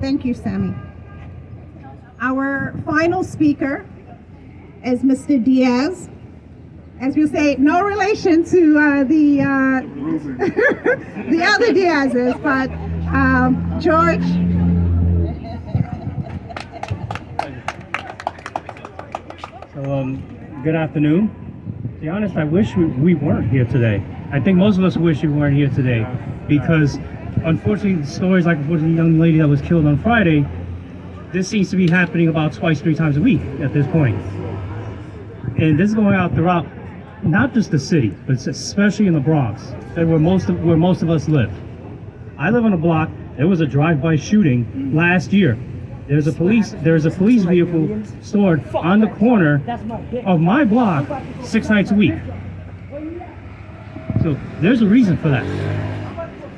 Thank you, Sammy. Our final speaker is Mr. Diaz. As we say, no relation to the the other Diazes, but George. So, good afternoon. To be honest, I wish we weren't here today. I think most of us wish we weren't here today because, unfortunately, stories like the young lady that was killed on Friday, this seems to be happening about twice, 3 times a week at this point. And this is going out throughout not just the city, but especially in the Bronx, where most of us live. I live on a block. There was a drive-by shooting last year. There's a police vehicle stored on the corner of my block 6 nights a week. So there's a reason for that.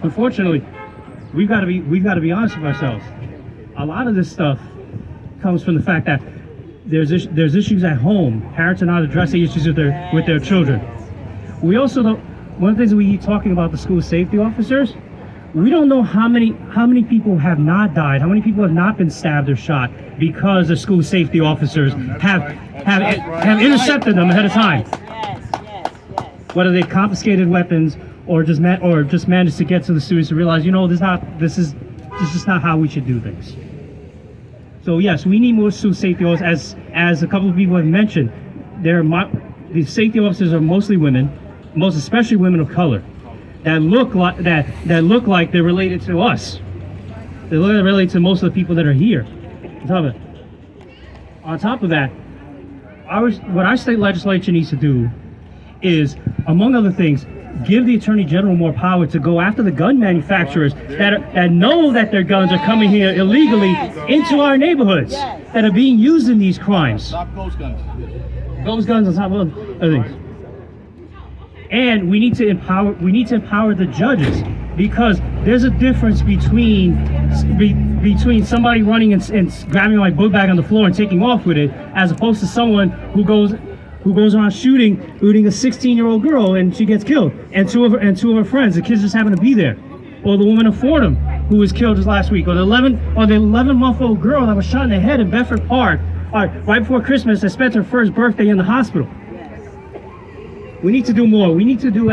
Unfortunately, we've got to be honest with ourselves. A lot of this stuff comes from the fact that there's issues at home. Parents are not addressing issues with their children. We also don't. One of the things that we keep talking about the school safety officers. We don't know how many people have not died, how many people have not been stabbed or shot because the school safety officers have intercepted them ahead of time. Whether they confiscated weapons or just managed to get to the students to realize, this is just not how we should do things. So yes, we need more school safety officers. As a couple of people have mentioned, the safety officers are mostly women, most especially women of color, that look like they're related to us. They look related to most of the people that are here. On top of that, what our state legislature needs to do is, among other things, give the Attorney General more power to go after the gun manufacturers that know that their guns are coming here illegally into our neighborhoods, that are being used in these crimes. Stop ghost guns. Ghost guns on top of other things. And we need to empower the judges, because there's a difference between somebody running and grabbing my book bag on the floor and taking off with it, as opposed to someone who goes around shooting a 16-year-old girl and she gets killed, and two of her friends, the kids just happen to be there, or the woman in Fordham who was killed just last week, or the 11-month-old girl that was shot in the head in Bedford Park right before Christmas that spent her first birthday in the hospital. We need to do more. We need to do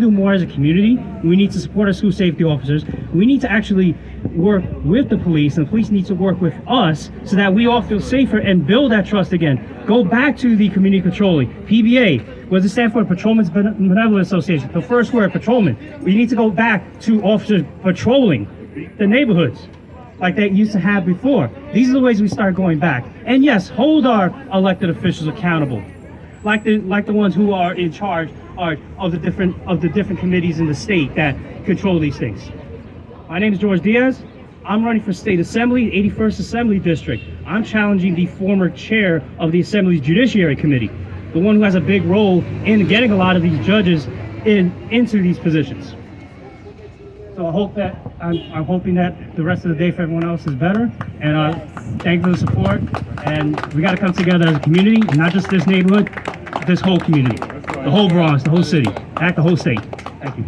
more as a community. We need to support our school safety officers. We need to actually work with the police, and the police need to work with us so that we all feel safer and build that trust again. Go back to the community patrolling, PBA. What does it stand for? Patrolmen's Benevolent Association. The first word, patrolman. We need to go back to officers patrolling the neighborhoods like they used to have before. These are the ways we start going back. And yes, hold our elected officials accountable, like the ones who are in charge of the different committees in the state that control these things. My name is George Diaz. I'm running for State Assembly, 81st Assembly District. I'm challenging the former chair of the Assembly's Judiciary Committee, the one who has a big role in getting a lot of these judges into these positions. So I'm hoping that the rest of the day for everyone else is better. And thank you for the support. And we got to come together as a community, not just this neighborhood, this whole community, the whole Bronx, the whole city, the whole state. Thank you.